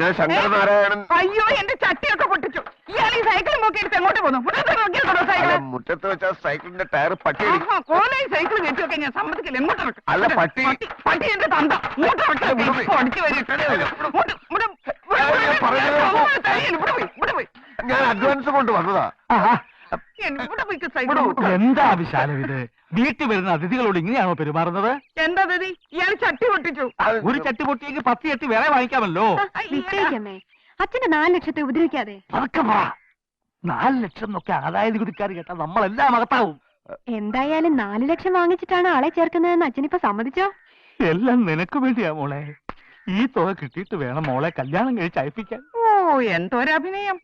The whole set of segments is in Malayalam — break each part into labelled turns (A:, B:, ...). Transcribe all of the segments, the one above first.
A: ഞാൻ ശങ്കരനാരായണൻ.
B: അയ്യോ എന്റെ ചട്ടിയൊക്കെ പൊട്ടിച്ചു. ഇയാൾ ഈ സൈക്കിൾ നോക്കിയെടുത്ത് എങ്ങോട്ട് പോകുന്നു?
A: മുറ്റത്ത് വെച്ച സൈക്കിളിന്റെ ടയർ പട്ടി
B: കോലയും സൈക്കിൾ കെട്ടിയൊക്കെ ഞാൻ സമ്മതിക്കില്ല. എങ്ങോട്ട്
A: അല്ല പട്ടി
B: പട്ടി എന്റെ തന്ത അടിച്ചു വരിട്ടേ.
A: ഞാൻ അഡ്വാൻസ് കൊണ്ട് വന്നതാ.
C: എന്താ വിശാലം ഇത്? വീട്ടിൽ വരുന്ന അതിഥികളോട് ഇങ്ങനെയാണോ പെരുമാറുന്നത്?
B: എന്താ അതിഥി? ഇയാൾ ചട്ടി പൊട്ടിച്ചു.
C: ഒരു ചട്ടി പൊട്ടിയെങ്കിൽ 10 ചട്ടി വേറെ വാങ്ങിക്കാമല്ലോ.
D: വിട്ടേക്കമ്മേ, അച്ഛന്റെ 4 ലക്ഷത്തെ ഉപദ്രവിക്കാതെ.
C: 4 ലക്ഷം എന്നൊക്കെ ആദായ നികുതിക്കാർ കേട്ടാ നമ്മളെല്ലാം അകത്താവും.
D: എന്തായാലും 4 ലക്ഷം വാങ്ങിച്ചിട്ടാണ് ആളെ ചേർക്കുന്നതെന്ന് അച്ഛനിപ്പോ സമ്മതിച്ചോ?
C: എല്ലാം നിനക്ക് വേണ്ടിയാ മോളെ. ഈ തുക കിട്ടിയിട്ട് വേണം മോളെ കല്യാണം കഴിച്ച് അയപ്പിക്കാൻ.
B: ഓ എന്തൊരഭിനയം.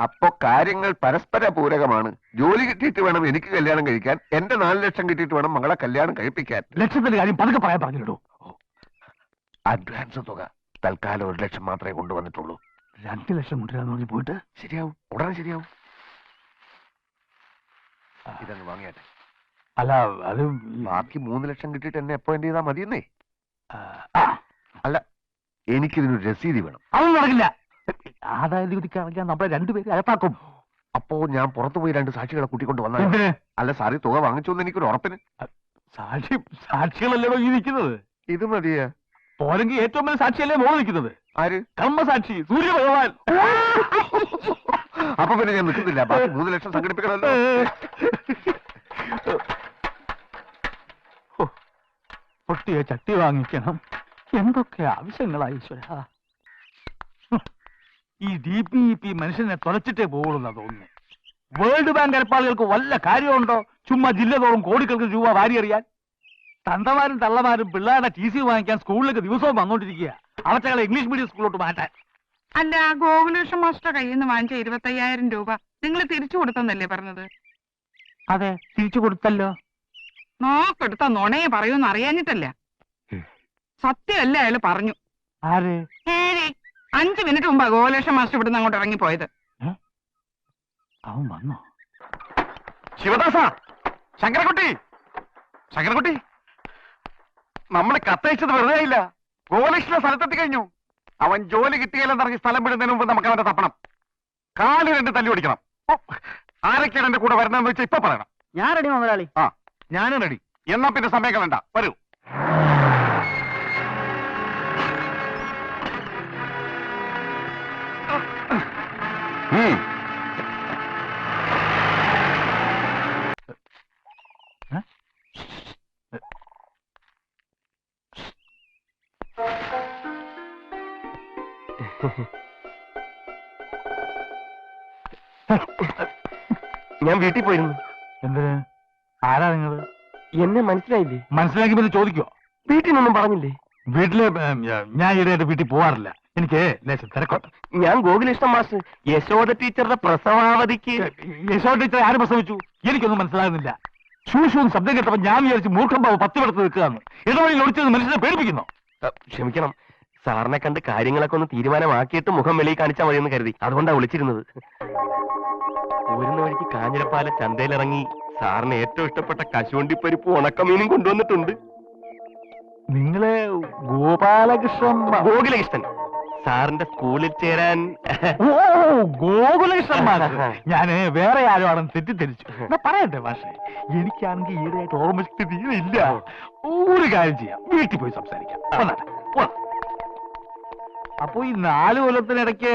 A: അപ്പൊ കാര്യങ്ങൾ പരസ്പര പൂരകമാണ്. ജോലി കിട്ടിയിട്ട് വേണം എനിക്ക് കല്യാണം കഴിക്കാൻ. എന്റെ 4 ലക്ഷം കിട്ടിയിട്ട് വേണം മകളെ കല്യാണം കഴിപ്പിക്കാൻ.
C: ലക്ഷത്തിന്റെ കാര്യം പതുക്കെ പറയാൻ പറഞ്ഞിടൂ.
A: അഡ്വാൻസ് തുക തൽക്കാലം 1 ലക്ഷം മാത്രമേ കൊണ്ടുവന്നിട്ടുള്ളൂ.
C: 2 ലക്ഷം കൊണ്ടുവരാന്ന് പറഞ്ഞ് പോയിട്ട്
A: ശരിയാവും, ഉടനെ ശരിയാവും. ഇതങ്ങ് വാങ്ങിയാട്ടെ.
C: അല്ല അത്
A: ബാക്കി 3 ലക്ഷം കിട്ടിയിട്ട് എന്നെ അപ്പോയിന്റ് ചെയ്താൽ മതിയെന്നേ. അല്ല, എനിക്കിതിനൊരു രസീതി വേണം.
C: അതൊന്നും നടക്കില്ല. ആദായ നികുതിക്കാണെങ്കിൽ നമ്മളെ 2 പേരെ അകത്താക്കും.
A: അപ്പോ ഞാൻ പുറത്തു പോയി 2 സാക്ഷികളെ കൂട്ടിക്കൊണ്ട് വന്നാൽ? അല്ല സാറി, തുക വാങ്ങിച്ചോന്ന് എനിക്കൊരു ഉറപ്പിന്.
C: സാക്ഷികളല്ലോ ഈ നിൽക്കുന്നത്.
A: ഇത് മതിയാ?
C: പോരെങ്കിൽ ഏറ്റവും വലിയ സാക്ഷിയല്ലേ മോള് നിൽക്കുന്നത്.
A: ആര്?
C: കർമ്മസാക്ഷി സൂര്യഭഗവാൻ.
A: അപ്പൊ പിന്നെ ഞാൻ നിൽക്കുന്നില്ല. ബാക്കി 3 ലക്ഷം സംഘടിപ്പിക്കണമല്ലോ.
C: പൊട്ടിയ ചട്ടി വാങ്ങിക്കണം. എന്തൊക്കെ ആവശ്യങ്ങളായി ഈശ്വര. ഈ DPEP മനുഷ്യനെ തുളച്ചിട്ടേ പോകുള്ളൂ തോന്നുന്നു. വേൾഡ് ബാങ്ക് ഏർപ്പാടുകൾക്ക് വല്ല കാര്യമുണ്ടോ? ചുമ്മാ ജില്ല തോറും കോടിക്കണക്കിന് രൂപ വാരിയെറിയാൻ. തന്തമാരും തള്ളമാരും പിള്ളേരുടെ TC വാങ്ങിക്കാൻ സ്കൂളിലേക്ക് ദിവസവും വന്നോണ്ടിരിക്കുക. അവറ്റകളെ ഇംഗ്ലീഷ് മീഡിയം സ്കൂളിലോട്ട് മാറ്റാൻ.
B: അല്ല, ഗോകുലേഷൻ മാസ്റ്റർ കയ്യിൽ നിന്ന് വാങ്ങിച്ച 25,000 രൂപ നിങ്ങൾ തിരിച്ചു കൊടുത്തെന്നല്ലേ പറഞ്ഞത്?
C: അതെ, തിരിച്ചു കൊടുത്തല്ലോ.
B: നോക്കെടുത്ത നുണയെ പറയൂന്ന് അറിയാഞ്ഞിട്ടല്ല, സത്യമല്ല അയാൾ പറഞ്ഞു.
C: ആര്?
B: 5 മിനിറ്റ് മുമ്പാ ഗോകുലേഷൻ മാസ്റ്റർ ഇവിടുന്ന് അങ്ങോട്ട് ഇറങ്ങിപ്പോയത്.
C: അവൻ വന്നോ?
A: ശിവദാസ, ശങ്കരൻകുട്ടി, ശങ്കരൻകുട്ടി, നമ്മൾ കത്തയച്ചത് വെറുതെ ഇല്ല. ഗോകുലേഷന്റെ സ്ഥലത്തെത്തി കഴിഞ്ഞു. അവൻ ജോലി കിട്ടിയാലെന്നിറങ്ങി സ്ഥലം വിടുന്നതിന് മുമ്പ് നമുക്ക് അവന്റെ തപ്പണം. 4 2 തല്ലി ഓടിക്കണം. ആരൊക്കെയാണ് എന്റെ കൂടെ വരുന്നതെന്ന് വെച്ചാൽ ഇപ്പൊ പറയണം.
C: ഞാൻ റെഡി മുതലാളി.
A: ആ, ഞാനും റെഡി. എന്നാ പിന്നെ സമയം കളണ്ട, വരൂ. ഞാൻ വീട്ടിൽ പോയിരുന്നു.
C: എന്തിന്? ആരാ നിങ്ങള്?
A: എന്നെ മനസ്സിലായില്ലേ?
C: മനസ്സിലാക്കി പിന്നെ ചോദിക്കോ?
A: വീട്ടിൽ നിന്നൊന്നും പറഞ്ഞില്ലേ?
C: വീട്ടില് ഞാൻ ഈയിടെയായിട്ട് വീട്ടിൽ പോവാറില്ല. എനിക്ക് ലേശം തിരക്കോട്ടെ.
A: ഞാൻ ഗോകുലേഷൻ മാസ്റ്റർ യശോദ ടീച്ചറുടെ പ്രസവാവധിക്ക്.
C: യശോദ ടീച്ചർ ആര് പ്രസവിച്ചു? എനിക്കൊന്നും മനസ്സിലാകുന്നില്ല. ശൂശൂന്ന് ശബ്ദം കേട്ടപ്പോ ഞാൻ വിചാരിച്ചു മൂർഖമ്പാവ് 10 പെടുത്ത് നിൽക്കുകയാണ്. ഇടവഴിയിൽ ഒളിച്ചത് മനുഷ്യനെ പേടിപ്പിക്കുന്നു.
A: ക്ഷമിക്കണം, സാറിനെ കണ്ട് കാര്യങ്ങളൊക്കെ ഒന്ന് തീരുമാനമാക്കിയിട്ട് മുഖം വെളിയിൽ കാണിച്ചാൽ മതിയെന്ന് കരുതി. അതുകൊണ്ടാണ് വിളിച്ചിരുന്നത്. പോരുന്ന വഴിക്ക് കാഞ്ഞിരപ്പാല ചന്തയിലിറങ്ങി സാറിന് ഏറ്റവും ഇഷ്ടപ്പെട്ട കശുവണ്ടിപ്പരിപ്പ് ഉണക്കമീനും കൊണ്ടുവന്നിട്ടുണ്ട്.
C: നിങ്ങളെ ഗോപാലകൃഷ്ണൻ?
A: ഗോകുലകൃഷ്ണൻ സാറിന്റെ സ്കൂളിൽ ചേരാൻ.
C: ഓ, ഗോകുലകൃഷ്ണൻ. ഞാന് വേറെ ആരും ആണെന്ന് തെറ്റിദ്ധരിച്ചു. പറയട്ടെ പക്ഷേ, എനിക്കാണെങ്കിൽ ഈയിടെയായിട്ട് ഓർമ്മശക്തി തീരെ ഇല്ല. ഒരു കാര്യം ചെയ്യാം, വീട്ടിൽ പോയി സംസാരിക്കാം. അപ്പൊ ഈ 4 കൊല്ലത്തിനിടയ്ക്ക്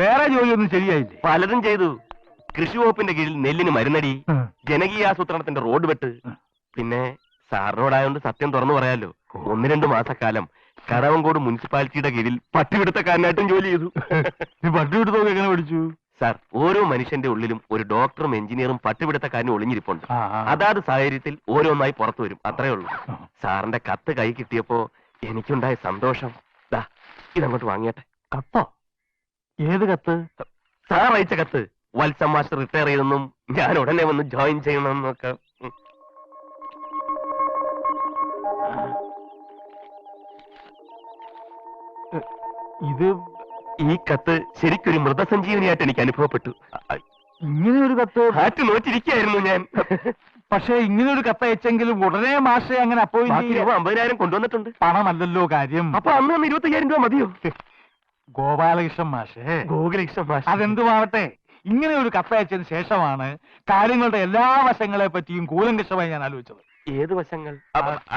C: വേറെ ജോലിയൊന്നും ശരിയായില്ലേ?
A: പലതും ചെയ്തു. കൃഷി വകുപ്പിന്റെ കീഴിൽ നെല്ലിന് മരുന്നടി, ജനകീയാസൂത്രണത്തിന്റെ റോഡ് വെട്ട്. പിന്നെ സാറിനോടായോണ്ട് സത്യം തുറന്നു പറയാലോ, 1-2 മാസക്കാലം കടവങ്കോട് മുനിസിപ്പാലിറ്റിയുടെ കീഴിൽ പട്ടിപിടുത്തക്കാരനായിട്ടും ജോലി ചെയ്തു.
C: പട്ടിപിടുത്തമൊക്കെ എങ്ങനെ പഠിച്ചു?
A: സാർ, ഓരോ മനുഷ്യന്റെ ഉള്ളിലും ഒരു ഡോക്ടറും എഞ്ചിനീയറും പട്ടിപിടുത്തക്കാരനും ഒളിഞ്ഞിരിപ്പുണ്ട്. അതാത് സാഹചര്യത്തിൽ ഓരോന്നായി പുറത്തു വരും, അത്രേ ഉള്ളൂ. സാറിന്റെ കത്ത് കൈ കിട്ടിയപ്പോ എനിക്കുണ്ടായ സന്തോഷം. ദാ ഇതങ്ങോട്ട് വാങ്ങിയട്ടെ.
C: കത്തോ? ഏത് കത്ത്?
A: സാർ അയച്ച കത്ത്. വത്സം മാസ്റ്റർ റിട്ടയർ ചെയ്തെന്നും ഞാൻ ഉടനെ വന്ന് ജോയിൻ ചെയ്യണമെന്നൊക്കെ.
C: ഇത്
A: ഈ കത്ത് ശരിക്കൊരു മൃതസഞ്ജീവനിയായിട്ട് എനിക്ക് അനുഭവപ്പെട്ടു.
C: ഇങ്ങനെ ഒരു കത്ത്
A: ഹാറ്റ് നോറ്റിരിക്കുകയായിരുന്നു ഞാൻ.
C: പക്ഷെ ഇങ്ങനെ ഒരു കത്ത് അയച്ചെങ്കിലും ഉടനെ മാഷെ അങ്ങനെ അപ്പോയിന്റ്
A: 50,000 കൊണ്ടുവന്നിട്ടുണ്ട്.
C: പണമല്ലല്ലോ കാര്യം.
A: അപ്പൊ അന്ന് 25,000 രൂപ മതിയോ?
C: ഗോപാലകൃഷ്ണൻ മാഷേ,
A: ഗോകുലകൃഷ്ണൻ മാഷ്.
C: അതെന്തുമാവട്ടെ, ഇങ്ങനെ ഒരു കത്തയച്ചതിന് ശേഷമാണ് കാര്യങ്ങളുടെ എല്ലാ വശങ്ങളെ പറ്റിയും കൂലങ്കഷമായി ഞാൻ ആലോചിച്ചത്.
A: ഏത് വശങ്ങൾ?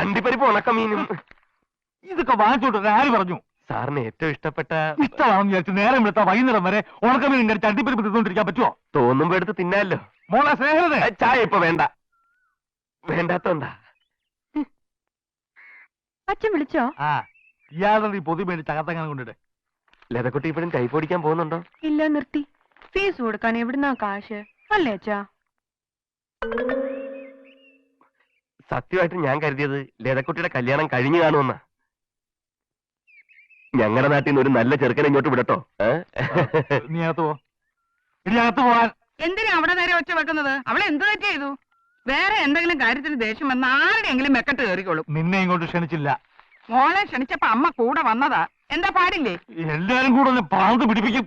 A: അണ്ടിപ്പരിപ്പ് ഉണക്കമീനും.
C: ഇതൊക്കെ വാങ്ങിച്ചോട്ടെ ആര് പറഞ്ഞു?
A: സാറിന് ഏറ്റവും ഇഷ്ടപ്പെട്ട
C: ഇഷ്ടമാണെന്ന് വിചാരിച്ച് നേരം എടുത്താൽ വൈകുന്നേരം വരെ ഉണക്കമീൻ കടിച്ച് അണ്ടിപ്പരിപ്പ് തിന്നോണ്ടിരിക്കാൻ പറ്റുമോ?
A: തോന്നുമ്പോ എടുത്ത് തിന്നാലോ.
C: മോളെ സ്നേഹിതരെ,
A: ചായ ഇപ്പൊ വേണ്ട. വേണ്ടാത്തോണ്ടാ.
D: അച്ഛൻ വിളിച്ചോ?
C: ആ ഇയാളുടെ ഈ പൊതി മേടിച്ച് അകത്തങ്ങനെ കൊണ്ടിട്ട്.
A: ലതക്കുട്ടി ഇപ്പോഴും ടൈപ്പ് ഓടിക്കാൻ പോകുന്നുണ്ടോ?
D: ഇല്ല, നിർത്തി. ഫീസ് കൊടുക്കാൻ എവിടുന്നാ കാശ്? അല്ലേ അച്ഛാ?
A: സത്യമായിട്ട് ഞാൻ കരുതിയത് ലതക്കുട്ടിയുടെ കല്യാണം കഴിഞ്ഞു കാണുമെന്നാ. ഞങ്ങളുടെ നാട്ടിൽ നിന്ന് ഒരു നല്ല ചെറുക്കനെ ഇങ്ങോട്ട് വിടട്ടോ.
C: നീ അകത്ത് പോ. ഇനി അകത്ത് പോവാൻ.
B: എന്തിനാ അവിടെ നേരെ ഒച്ച വെക്കുന്നത്? അവളെ എന്ത് തെറ്റ് ചെയ്തു? വേറെ എന്തെങ്കിലും കാര്യത്തിന് ദേഷ്യം വന്ന ആരുടെയെങ്കിലും മെക്കെട്ട് കയറിക്കോളും.
C: നിന്നെ ഇങ്ങോട്ട് ക്ഷണിച്ചില്ല.
B: മോളെ ക്ഷണിച്ചപ്പോ അമ്മ കൂടെ വന്നതാ. എന്താ പാടില്ലേ?
C: എല്ലാരും കൂടെ ഒന്ന് പാർത്ത് പിടിപ്പിക്കും.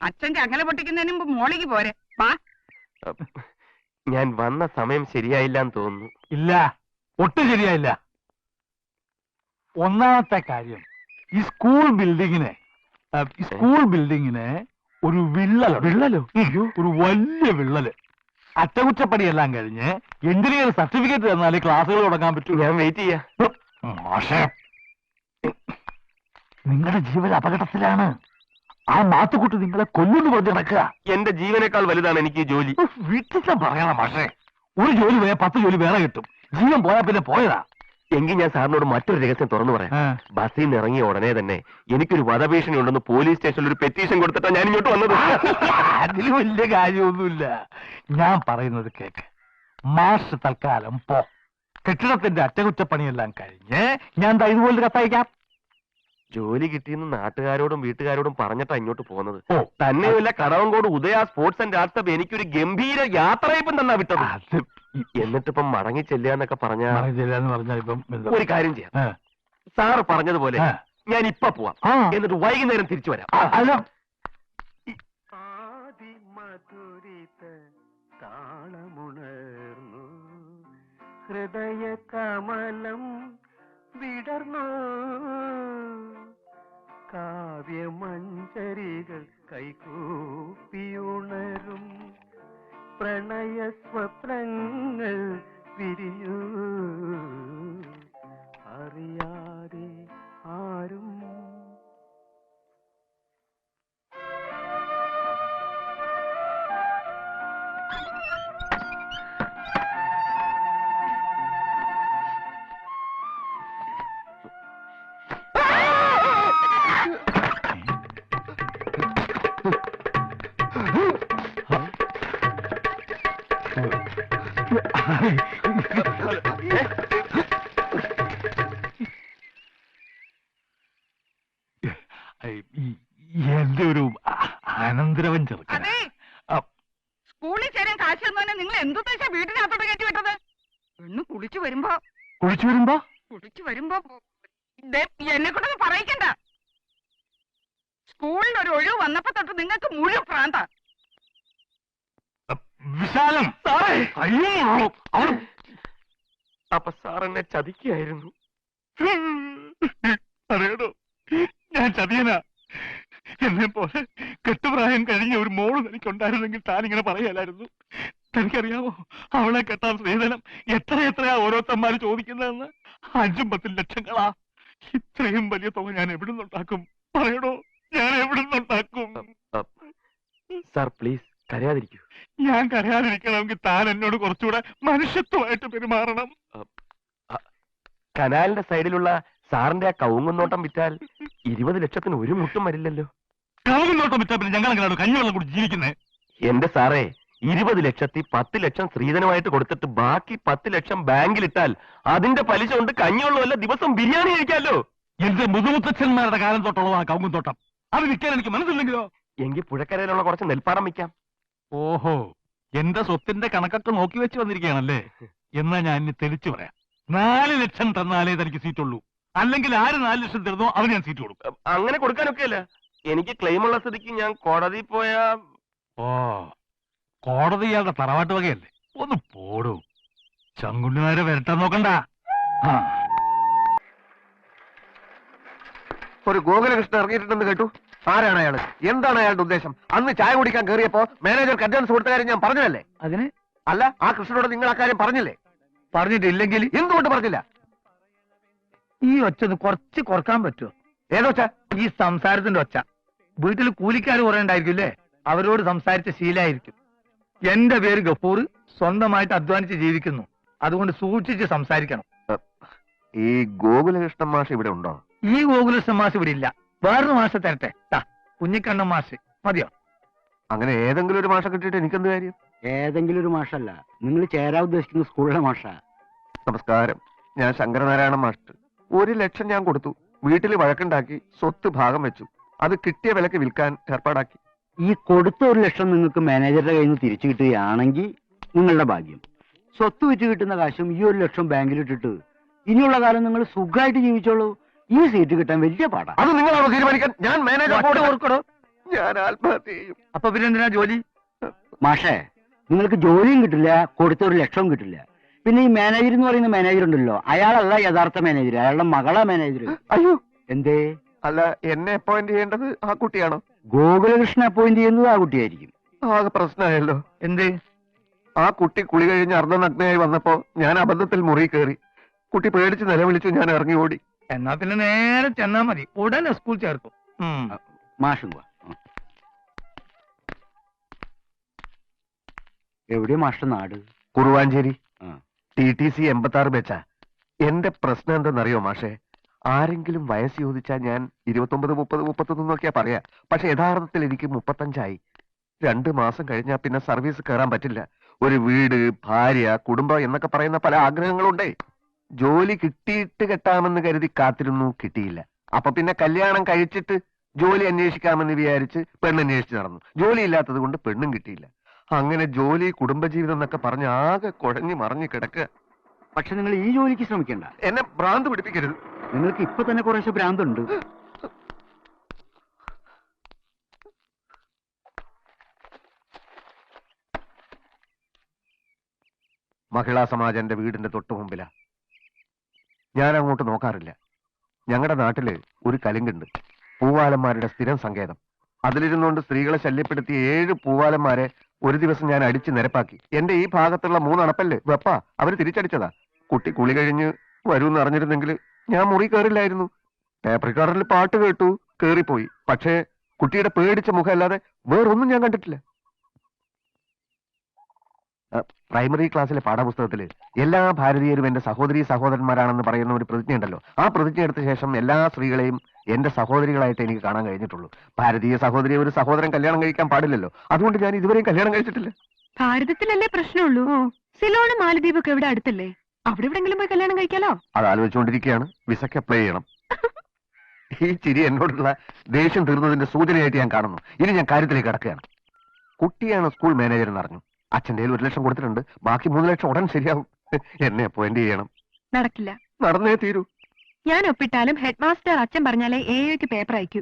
B: അച്ഛന്റെ അകല പൊട്ടിക്കുന്നതിന് മുമ്പ് മോളിക്ക് പോരെ. വാ.
A: ഞാൻ വന്ന സമയം ശരിയായില്ലെന്ന് തോന്നുന്നു.
C: ഇല്ല, ഒട്ടും ശരിയായില്ല. ഒന്നാമത്തെ കാര്യം, ഈ സ്കൂൾ ബിൽഡിങ്ങിന് ഒരു വിള്ളലോ ഒരു വലിയ വിള്ളല്. അറ്റകുറ്റപ്പണിയെല്ലാം കഴിഞ്ഞ് എഞ്ചിനീയർ സർട്ടിഫിക്കറ്റ് തന്നാലേ ക്ലാസ്സുകൾ തുടങ്ങാൻ പറ്റൂ.
A: ഞാൻ വെയിറ്റ് ചെയ്യാം.
C: മാഷേ, നിങ്ങളുടെ ജീവൻ അപകടത്തിലാണ്. ആ മാത്തുക്കുട്ടി നിങ്ങളെ കൊല്ലുന്നു പറഞ്ഞ് നടക്കുക.
A: എന്റെ ജീവനേക്കാൾ വലുതാണ് എനിക്ക് ഈ ജോലി.
C: വീട്ടിൽ പറയണം മാഷേ. ഒരു ജോലി പോയാൽ 10 ജോലി വേറെ കിട്ടും. ജീവൻ പോയാ പിന്നെ പോയതാ.
A: എങ്കിൽ ഞാൻ സാറിനോട് മറ്റൊരു രഹസ്യം തുറന്നു പറയാം. ബസ്സിൽ നിന്ന് ഇറങ്ങിയ ഉടനെ തന്നെ എനിക്കൊരു വധഭീഷണി ഉണ്ടെന്ന് പോലീസ് സ്റ്റേഷനിൽ ഒരു പെറ്റീഷൻ കൊടുത്തിട്ടാ ഞാൻ ഇങ്ങോട്ട് വന്നത്.
C: അതിൽ വലിയ കാര്യമൊന്നുമില്ല. ഞാൻ പറയുന്നത് കേക്ക്. മാഷ് തൽക്കാലം പോ. കെട്ടിടത്തിന്റെ അറ്റകുറ്റപ്പണിയെല്ലാം കഴിഞ്ഞ് ഞാൻ ഇതുപോലെ കത്തയക്കാം.
A: ജോലി കിട്ടിയെന്ന് നാട്ടുകാരോടും വീട്ടുകാരോടും പറഞ്ഞിട്ടാ ഇങ്ങോട്ട് പോകുന്നത്. തന്നെയുമല്ല, കടവങ്കോട് ഉദയ സ്പോർട്സ് ആൻഡ് ആർട്സ് ക്ലബ് എനിക്കൊരു ഗംഭീര യാത്രയപ്പം തന്നാ വിട്ടത്. എന്നിട്ടിപ്പം മടങ്ങി ചെല്ലാന്നൊക്കെ പറഞ്ഞ ഒരു കാര്യം ചെയ്യാം. സാറ് പറഞ്ഞതുപോലെ ഞാൻ ഇപ്പൊ പോവാം. എന്നിട്ട് വൈകുന്നേരം തിരിച്ചു വരാം. ഹൃദയ കമലം വിടർന്നു, കാവ്യമഞ്ജരികൾ കൈകൂപ്പിയുണരും, പ്രണയ സ്വപ്നങ്ങൾ വിരിഞ്ഞു, അറിയാതെ ആരും.
C: എന്റെ ഒരു അനന്തരവൻ ചെറുക്കൻ.
B: അതെ, സ്കൂളിൽ ചേരാൻ കാശ് തന്നവനെ നിങ്ങൾ എന്തുദ്ദേശാ വീട്ടിനകത്തോട്ട് കയറ്റി വിട്ടത്? പെണ്ണ് കുളിച്ചു വരുമ്പോ എന്നെ കൊണ്ടൊന്നും പറയിക്കണ്ട. സ്കൂളിൽ ഒരു ഒഴിവ് വന്നപ്പോ തൊട്ട് നിങ്ങൾക്ക് മുഴുവൻ പ്രാന്ത.
C: വിശാലം
A: സാറേ,
C: അയ്യോ,
A: അപ്പൊ സാർ എന്നെ ചതിക്കായിരുന്നു.
C: അറിയണോ, ഞാൻ ചതിയനാ. എന്നെ പോലെ കെട്ടുപ്രായം കഴിഞ്ഞ ഒരു മോള് തനിക്കുണ്ടായിരുന്നെങ്കിൽ താനിങ്ങനെ പറയലായിരുന്നു. തനിക്കറിയാമോ, അവളെ കെട്ടാൻ സ്ത്രീധനം എത്രയാ ഓരോരുത്തന്മാര് ചോദിക്കുന്നതെന്ന്? 5-10 ലക്ഷങ്ങളാ. ഇത്രയും വലിയ തുക ഞാൻ എവിടുന്നുണ്ടാക്കും? പറയണോ, ഞാൻ എവിടുന്നുണ്ടാക്കും?
A: Sir please കരയാതിരിക്കൂ.
C: ഞാൻ കരയാതിരിക്കണമെങ്കിൽ താൻ എന്നോട് കുറച്ചുകൂടെ മനുഷ്യത്വമായിട്ട് പെരുമാറണം.
A: കനാലിന്റെ സൈഡിലുള്ള സാറിന്റെ ആ കവുങ്ങുന്നോട്ടം വിറ്റാൽ 20 ലക്ഷത്തിന് ഒരു മുട്ടും വരില്ലല്ലോ.
C: കവുങ്ങുന്നോട്ടം വിറ്റാൽ പിന്നെ ഞങ്ങൾ എങ്ങനെയാണ് കഞ്ഞിവെള്ളം കൂടി ജീവിക്കുന്നത്?
A: എന്റെ സാറേ, 20 ലക്ഷത്തിൽ 10 ലക്ഷം സ്ത്രീധനമായിട്ട് കൊടുത്തിട്ട് ബാക്കി 10 ലക്ഷം ബാങ്കിലിട്ടാൽ അതിന്റെ പലിശ കൊണ്ട് കഞ്ഞിവെള്ളമല്ല ദിവസം ബിരിയാണി കഴിക്കാമല്ലോ.
C: എന്റെ മുതുമുത്തച്ഛന്മാരുടെ കാലം തൊട്ടുള്ളതാണ് കവുങ്ങുന്തോട്ടം. അത് വിൽക്കാൻ എനിക്ക് മനസ്സില്ലെങ്കിലോ?
A: എങ്കിൽ പുഴക്കരയിലുള്ള കുറച്ച് നെൽപ്പാടം വിൽക്കാം.
C: ഓഹോ, എന്റെ സ്വത്തിന്റെ കണക്കൊക്കെ നോക്കി വെച്ച് വന്നിരിക്കുകയാണല്ലേ? എന്നാ ഞാൻ ഇനി തെളിച്ചു പറയാം. 4 ലക്ഷം തന്നാലേ തനിക്ക് സീറ്റുള്ളൂ. അല്ലെങ്കിൽ ആര് 4 ലക്ഷം തരുന്നോ അവന് ഞാൻ സീറ്റ് കൊടുക്കും.
A: അങ്ങനെ കൊടുക്കാനൊക്കെയല്ല. എനിക്ക് ക്ലെയിമുള്ള സ്ഥിതിക്ക് ഞാൻ കോടതി പോയാ.
C: ഓ, കോടതി ഇയാളുടെ തറവാട്ട് വകയല്ലേ? ഒന്ന് പോടൂ. ചങ്കുണ്ണിമാരെ വരട്ടാൻ നോക്കണ്ട.
A: ഒരു ഗോകുലകൃഷ്ണൻ ഇറങ്ങിയിട്ടുണ്ടെന്ന് കേട്ടു. ആരാണ് അയാള്? എന്താണ് അയാളുടെ ഉദ്ദേശം? അന്ന് ചായ കുടിക്കാൻ കയറിയപ്പോ മാനേജർക്ക് അഡ്വാൻസ് കൊടുത്ത കാര്യം ഞാൻ പറഞ്ഞതല്ലേ?
C: അതിന്
A: അല്ല, ആ കൃഷ്ണനോട് നിങ്ങൾ ആ കാര്യം പറഞ്ഞില്ലേ?
C: പറഞ്ഞിട്ടില്ലെങ്കിൽ
A: എന്തുകൊണ്ട് പറഞ്ഞില്ല?
C: ഈ ഒച്ച കുറച്ച് കുറക്കാൻ പറ്റുമോ?
A: ഏതൊച്ച?
C: ഈ സംസാരത്തിന്റെ ഒച്ച. വീട്ടിൽ കൂലിക്കാർ കുറെ ഉണ്ടായിരിക്കും, അവരോട് സംസാരിച്ച ശീലായിരിക്കും. എന്റെ പേര് ഗഫൂർ, സ്വന്തമായിട്ട് അധ്വാനിച്ച് ജീവിക്കുന്നു. അതുകൊണ്ട് സൂക്ഷിച്ച് സംസാരിക്കണം.
A: ഈ ഗോകുലകൃഷ്ണൻ മാഷ് ഇവിടെ ഉണ്ടോ?
C: ഈ ഗോകുലകൃഷ്ണൻ മാഷ് ഇവിടെ ഇല്ല. വേറൊരു മാഷ തരട്ടെ. കുഞ്ഞിക്കണ്ണൻ മാഷ് മതിയോ?
A: അങ്ങനെ ഏതെങ്കിലും ഒരു മാഷ കിട്ടിയിട്ട് എനിക്കെന്ത് കാര്യം?
E: ഏതെങ്കിലും ഒരു മാഷല്ല, നിങ്ങൾ ചേരാൻ ഉദ്ദേശിക്കുന്ന സ്കൂളിലെ മാഷ.
A: നമസ്കാരം, ഞാൻ ശങ്കരനാരായണ മാസ്റ്റർ. 1 ലക്ഷം ഞാൻ കൊടുത്തു. വീട്ടിൽ വഴക്കുണ്ടാക്കി സ്വത്ത് ഭാഗം വെച്ചു. അത് കിട്ടിയ വിലക്ക് വിൽക്കാൻ ഏർപ്പാടാക്കി.
E: ഈ കൊടുത്ത 1 ലക്ഷം നിങ്ങൾക്ക് മാനേജറുടെ കയ്യിൽ നിന്ന് തിരിച്ചു കിട്ടുകയാണെങ്കിൽ നിങ്ങളുടെ ഭാഗ്യം. സ്വത്ത് വെച്ച് കിട്ടുന്ന കാശും ഈ 1 ലക്ഷം ബാങ്കിലിട്ടിട്ട് ഇനിയുള്ള കാലം നിങ്ങൾ സുഖമായിട്ട് ജീവിച്ചോളൂ. ഈ സീറ്റ് കിട്ടാൻ വലിയ പാടാ.
A: അത് നിങ്ങളാണോ തീരുമാനിക്കാൻ? ഞാൻ മാനേജർ
C: ഓർക്കടോ.
A: ഞാൻ ആത്മഹത്യ ചെയ്യും.
C: അപ്പൊ പിന്നെ എന്തിനാ ജോലി?
E: മാഷേ, നിങ്ങൾക്ക് ജോലിയും കിട്ടില്ല, കൊടുത്ത 1 ലക്ഷവും കിട്ടില്ല. പിന്നെ ഈ മാനേജർ എന്ന് പറയുന്ന മാനേജർ ഉണ്ടല്ലോ, അയാളല്ല യഥാർത്ഥ മാനേജർ, അയാളുടെ മകളാ മാനേജർ.
A: അയ്യോ,
E: എന്തേ?
A: അല്ല, എന്നെ അപ്പോയിന്റ് ചെയ്യേണ്ടത് ആ കുട്ടിയാണോ?
E: ഗോകുലകൃഷ്ണൻ അപ്പോയിന്റ് ചെയ്യുന്നത് ആ കുട്ടിയായിരിക്കും.
A: ആകെ പ്രശ്നമായല്ലോ.
C: എന്ത്?
A: ആ കുട്ടി കുളി കഴിഞ്ഞ് അർദ്ധനഗ്നയായി വന്നപ്പോ ഞാൻ അബദ്ധത്തിൽ മുറി കയറി. കുട്ടി പേടിച്ച് നിലവിളിച്ചു. ഞാൻ ഇറങ്ങി ഓടി.
C: എന്നാ പിന്നെ നേരെ ചെന്നാ മതി, ഉടനെ സ്കൂൾ ചേർക്കും.
E: മാഷും എവിടെയാ മാഷ്ട നാട്?
A: കുറുവാഞ്ചേരി.
E: ആ.
A: TTC 86 വെച്ചാ. എന്റെ പ്രശ്നം എന്തെന്നറിയോ മാഷെ? ആരെങ്കിലും വയസ്സ് ചോദിച്ചാൽ ഞാൻ 29, 30, 31 എന്നൊക്കെയാ പറയാ. പക്ഷെ യഥാർത്ഥത്തിൽ എനിക്ക് 35 2 മാസം കഴിഞ്ഞാൽ പിന്നെ സർവീസ് കയറാൻ പറ്റില്ല. ഒരു വീട്, ഭാര്യ, കുടുംബം എന്നൊക്കെ പറയുന്ന പല ആഗ്രഹങ്ങളുണ്ടേ. ജോലി കിട്ടിയിട്ട് കെട്ടാമെന്ന് കരുതി കാത്തിരുന്നു, കിട്ടിയില്ല. അപ്പൊ പിന്നെ കല്യാണം കഴിച്ചിട്ട് ജോലി അന്വേഷിക്കാമെന്ന് വിചാരിച്ച് പെണ്ണന്വേഷിച്ച് നടന്നു. ജോലി ഇല്ലാത്തത് കൊണ്ട് പെണ്ണും കിട്ടിയില്ല. അങ്ങനെ ജോലി, കുടുംബജീവിതം എന്നൊക്കെ പറഞ്ഞ് ആകെ കുഴഞ്ഞു മറിഞ്ഞു കിടക്കുക.
E: പക്ഷെ നിങ്ങൾ ഈ ജോലിക്ക് ശ്രമിക്കണ്ട.
A: എന്നെ ഭ്രാന്ത് പിടിപ്പിക്കരുത്.
E: നിങ്ങൾക്ക് ഇപ്പൊ തന്നെ കുറേശ്ശെ ഭ്രാന്തുണ്ട്.
A: മഹിളാ സമാജം എന്റെ വീടിന്റെ തൊട്ടു മുമ്പിലാ. ഞാൻ അങ്ങോട്ട് നോക്കാറില്ല. ഞങ്ങളുടെ നാട്ടില് ഒരു കലുങ്കുണ്ട്, പൂവാലന്മാരുടെ സ്ഥിരം സങ്കേതം. അതിലിരുന്നുകൊണ്ട് സ്ത്രീകളെ ശല്യപ്പെടുത്തിയ 7 പൂവാലന്മാരെ ഒരു ദിവസം ഞാൻ അടിച്ച് നിരപ്പാക്കി. എന്റെ ഈ ഭാഗത്തുള്ള 3 അണപ്പല്ല് വെപ്പാ അവര് തിരിച്ചടിച്ചതാ. കുട്ടി കുളി കഴിഞ്ഞ് വരൂന്ന് അറിഞ്ഞിരുന്നെങ്കിൽ ഞാൻ മുറി കയറില്ലായിരുന്നു. ടേപ്പ് റെക്കോർഡറിൽ പാട്ട് കേട്ടു, കേറിപ്പോയി. പക്ഷേ കുട്ടിയുടെ പേടിച്ച മുഖം അല്ലാതെ വേറൊന്നും ഞാൻ കണ്ടിട്ടില്ല. പ്രൈമറി ക്ലാസ്സിലെ പാഠപുസ്തകത്തില് എല്ലാ ഭാരതീയരും എന്റെ സഹോദരീ സഹോദരന്മാരാണെന്ന് പറയുന്ന ഒരു പ്രതിജ്ഞയുണ്ടല്ലോ. ആ പ്രതിജ്ഞ എടുത്ത ശേഷം എല്ലാ സ്ത്രീകളെയും എന്റെ സഹോദരികളായിട്ട് എനിക്ക് കാണാൻ കഴിഞ്ഞിട്ടുള്ളൂ. ഭാരതീയ സഹോദരിയെ ഒരു സഹോദരൻ കല്യാണം കഴിക്കാൻ പാടില്ലല്ലോ. അതുകൊണ്ട് ഞാൻ ഇതുവരെയും കല്യാണം കഴിച്ചിട്ടില്ല.
D: ഭാരതത്തിലല്ലേ പ്രശ്നമുള്ളൂ. സിലോണും മാലദ്വീപൊക്കെ ഇവിടെ അടുത്തല്ലേ? അവിടെ എവിടെങ്കിലും പോയി കല്യാണം കഴിക്കാലോ?
A: അത് ആലോചിച്ചുകൊണ്ടിരിക്കുകയാണ്. വിസയ്ക്ക് അപ്ലൈ ചെയ്യണം. ഈ ചിരി എന്നോടുള്ള ദേഷ്യം തീർന്നതിന്റെ സൂചനയായിട്ട് ഞാൻ കാണുന്നു. ഇനി ഞാൻ കാര്യത്തിലേക്ക് കടക്കുകയാണ്. കുട്ടിയാണ് സ്കൂൾ മാനേജർ എന്ന് അറിഞ്ഞു. അച്ഛൻ്റെ 1 ലക്ഷം കൊടുത്തിട്ടുണ്ട്. ബാക്കി 3 ലക്ഷം ഉടൻ ശരിയാവും. എന്നെ അപ്പോയിന്റ് ചെയ്യണം.
D: നടക്കില്ല.
A: നടന്നേ തീരൂ.
D: ഞാൻ ഒപ്പിട്ടാലും ഹെഡ് മാസ്റ്റർ അച്ഛൻ പറഞ്ഞാലേ AOയ്ക്ക് പേപ്പർ അയക്കൂ.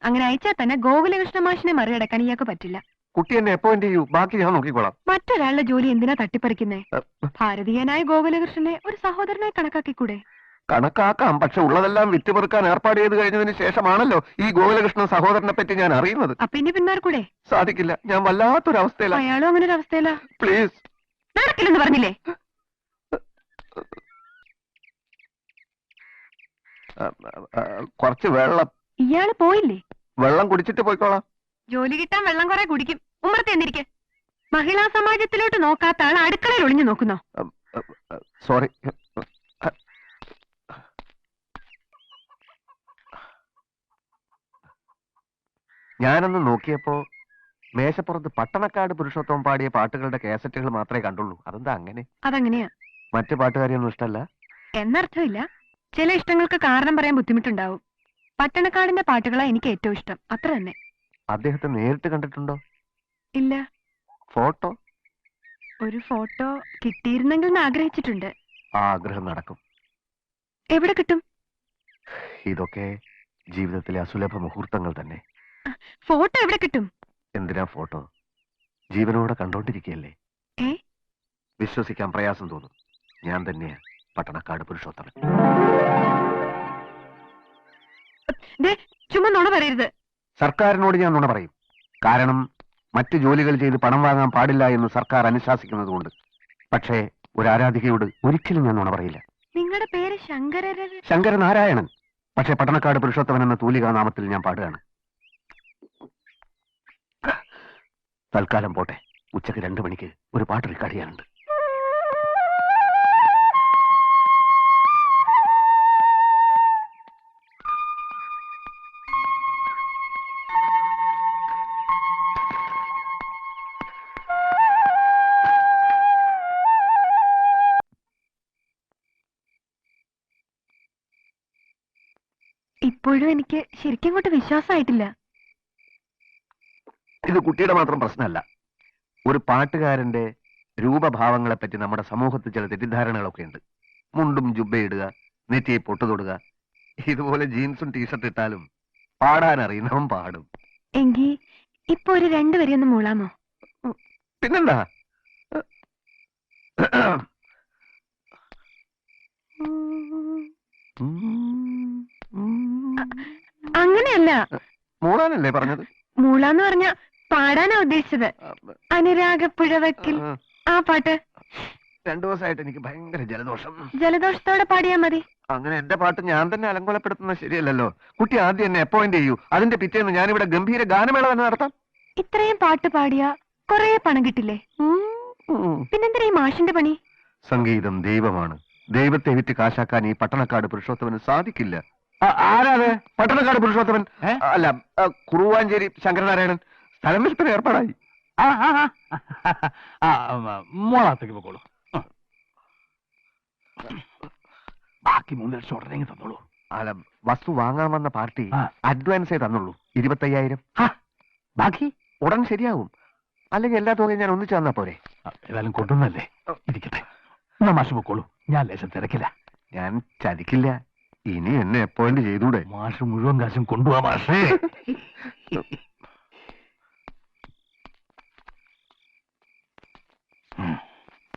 D: അങ്ങനെ അയച്ചാൽ തന്നെ ഗോകുലകൃഷ്ണ മാഷിനെ മറികടക്കാൻ ഇയാൾക്ക് പറ്റില്ല.
A: കുട്ടി എന്നെ അപ്പോയിന്റ് ചെയ്യൂ, ബാക്കി ഞാൻ നോക്കിക്കോളാം.
D: മറ്റൊരാളുടെ ജോലി എന്തിനാ തട്ടിപ്പറിക്കുന്നേ? ഭാരതീയനായ ഗോകുലകൃഷ്ണനെ ഒരു സഹോദരനായി കണക്കാക്കിക്കൂടെ?
A: കണക്കാക്കാം, പക്ഷെ ഉള്ളതെല്ലാം വിറ്റുപെറുക്കാൻ ഏർപ്പാട് ചെയ്ത് കഴിഞ്ഞതിന് ശേഷമാണല്ലോ ഈ ഗോകുലകൃഷ്ണൻ സഹോദരനെ പറ്റി ഞാൻ അറിയുന്നത്.
D: അപ്പൊ ഇനി പിന്മാർക്കൂടെ?
A: സാധിക്കില്ല. ഞാൻ വല്ലാത്തൊരവസ്ഥയിലാണ്.
D: അയാളും അങ്ങനെ ഒരു അവസ്ഥയിലാ.
A: പ്ലീസ്.
D: നടക്കില്ലെന്ന് പറഞ്ഞില്ലേ?
A: കുറച്ച് വെള്ളം.
D: ഇയാള് പോയില്ലേ?
A: വെള്ളം കുടിച്ചിട്ട് പോയിക്കോളാം.
D: ജോലി കിട്ടാൻ വെള്ളം കുറെ കുടിക്കും. ഉമ്മർത്ത് എന്നിരിക്കെ. മഹിളാ സമാജത്തിലോട്ട് നോക്കാത്ത ആൾ അടുക്കളയിൽ ഒളിഞ്ഞു നോക്കുന്നോ?
A: സോറി. ഞാനൊന്ന് നോക്കിയപ്പോ മേശപ്പുറത്ത് പട്ടണക്കാട് പുരുഷോത്തമൻ പാടിയ പാട്ടുകളുടെ കാസറ്റുകൾ മാത്രമേ കണ്ടുള്ളൂ. അതെന്താ അങ്ങനെ?
D: അതങ്ങനെയാ.
A: മറ്റു പാട്ടുകാരെയൊന്നും ഇഷ്ടമല്ല
D: എന്നർത്ഥമില്ല. ചില ഇഷ്ടങ്ങൾക്ക് കാരണം പറയാൻ ബുദ്ധിമുട്ടുണ്ടാവും. പട്ടണക്കാടിന്റെ പാട്ടുകളാ എനിക്ക് ഏറ്റവും ഇഷ്ടം. അത്ര തന്നെ.
A: അദ്ദേഹത്തെ നേരിട്ട് കണ്ടിട്ടുണ്ടോ?
D: ഇല്ല.
A: ഫോട്ടോ?
D: ഒരു ഫോട്ടോ കിട്ടിയിരുന്നെങ്കിൽ എന്ന് ആഗ്രഹിച്ചിട്ടുണ്ട്.
A: ആ ആഗ്രഹം നടക്കും.
D: എവിടെ കിട്ടും?
A: ഇതൊക്കെ ജീവിതത്തിലെ അസുലഭ മുഹൂർത്തങ്ങൾ തന്നെ.
D: ഫോട്ടോ എവിടെ കിട്ടും?
A: എന്തിനാ ഫോട്ടോ? ജീവനോടെ കണ്ടോണ്ടിരിക്കുകയല്ലേ.
D: ഏ?
A: വിശ്വസിക്കാൻ പ്രയാസം തോന്നും. ഞാൻ തന്നെയാ പട്ടണക്കാട് പുരുഷോത്തമൻ.
D: ചുമ്മാ നുണ പറയരുത്.
A: സർക്കാരിനോട് ഞാൻ നുണ പറയും. കാരണം മറ്റ് ജോലികൾ ചെയ്ത് പണം വാങ്ങാൻ പാടില്ല എന്ന് സർക്കാർ അനുശാസിക്കുന്നതുകൊണ്ട്. പക്ഷേ ഒരു ആരാധികയോട് ഒരിക്കലും ഞാൻ നുണ പറയില്ല.
D: നിങ്ങളുടെ പേര് ശങ്കരര?
A: ശങ്കരനാരായണൻ. പക്ഷേ പട്ടണക്കാട് പുരുഷോത്തമൻ എന്ന തൂലികാ നാമത്തിൽ ഞാൻ പാടുകയാണ്. തൽക്കാലം പോട്ടെ. ഉച്ചക്ക് 2 മണിക്ക് ഒരു പാട്ട് റെക്കോർഡ് ചെയ്യാനുണ്ട്.
D: ഇപ്പോഴും എനിക്ക് ശരിക്കും അങ്ങോട്ട് വിശ്വാസമായിട്ടില്ല.
A: ഇത് കുട്ടിയുടെ മാത്രം പ്രശ്നമല്ല. ഒരു പാട്ടുകാരന്റെ രൂപഭാവങ്ങളെ പറ്റി നമ്മുടെ സമൂഹത്തിൽ ചില തെറ്റിദ്ധാരണകളൊക്കെ ഉണ്ട്. മുണ്ടും ജുബ്ബയിടുക, നെറ്റിയെ പൊട്ടുതൊടുക, ഇതുപോലെ ജീൻസും ടീഷർട്ട് ഇട്ടാലും പാടാൻ അറിയുന്നവൻ പാടും.
D: എങ്കി ഇപ്പൊ ഒരു 2 വരി ഒന്ന് മൂളാമോ?
A: പിന്നെന്താ?
D: അങ്ങനെയല്ല,
A: മൂളാനല്ലേ പറഞ്ഞത്?
D: മൂളാന്ന് പറഞ്ഞ പാടാനാ ഉദ്ദേശിച്ചത്. അനുരാഗപ്പുഴവക്കിൽ ആ പാട്ട്.
A: 2 ദിവസമായിട്ട് എനിക്ക് ഭയങ്കര ജലദോഷം.
D: ജലദോഷത്തോടെ പാടിയാ മതി.
A: അങ്ങനെ എന്റെ പാട്ട് ഞാൻ തന്നെ അലങ്കോലപ്പെടുത്തുന്നത് ശരിയല്ലല്ലോ. കുട്ടി ആദ്യം എന്നെ അപ്പോയിന്റ് ചെയ്യൂ. അതിന്റെ പിറ്റേന്ന് ഞാനിവിടെ ഗംഭീര ഗാനമേള തന്നെ നടത്താം.
D: ഇത്രയും പാട്ട് പാടിയാ കൊറേ പണം കിട്ടില്ലേ? പിന്നെന്തിനാ ഈ മാഷിന്റെ പണി?
A: സംഗീതം ദൈവമാണ്. ദൈവത്തെ വിറ്റ് കാശാക്കാൻ ഈ പട്ടണക്കാട് പുരുഷോത്തമന് സാധിക്കില്ല. ആരാത്? പട്ടണക്കാട് പുരുഷോത്തമൻ അല്ല, കുറുവാഞ്ചേരി ശങ്കരനാരായണൻ. സ്ഥലം വിൽപ്പന ഏർപ്പാടായി.
C: മോളാത്തേക്ക് പോക്കോളൂ. ബാക്കി 3 ലക്ഷം ഉടനെ തന്നോളൂ.
A: അല്ല, വസ്തു വാങ്ങാൻ വന്ന പാർട്ടി അഡ്വാൻസേ തന്നുള്ളൂ 25,000.
C: ബാക്കി
A: ഉടൻ ശരിയാവും. അല്ലെങ്കിൽ എല്ലാ തുകയും ഞാൻ ഒന്നിച്ചു തന്നാ പോരെ?
C: ഏതായാലും കൊണ്ടുവന്നല്ലേ, ഇരിക്കട്ടെ. എന്നാ മാഷ് പൊക്കോളൂ, ഞാൻ ലേശം തിരക്കില്ല.
A: ഞാൻ ചതിക്കില്ല. ഇനി എന്നെ അപ്പോയിന്റ് ചെയ്തൂടെ?
C: മാഷ് മുഴുവൻ കാശും കൊണ്ടുപോവാ മാഷേ.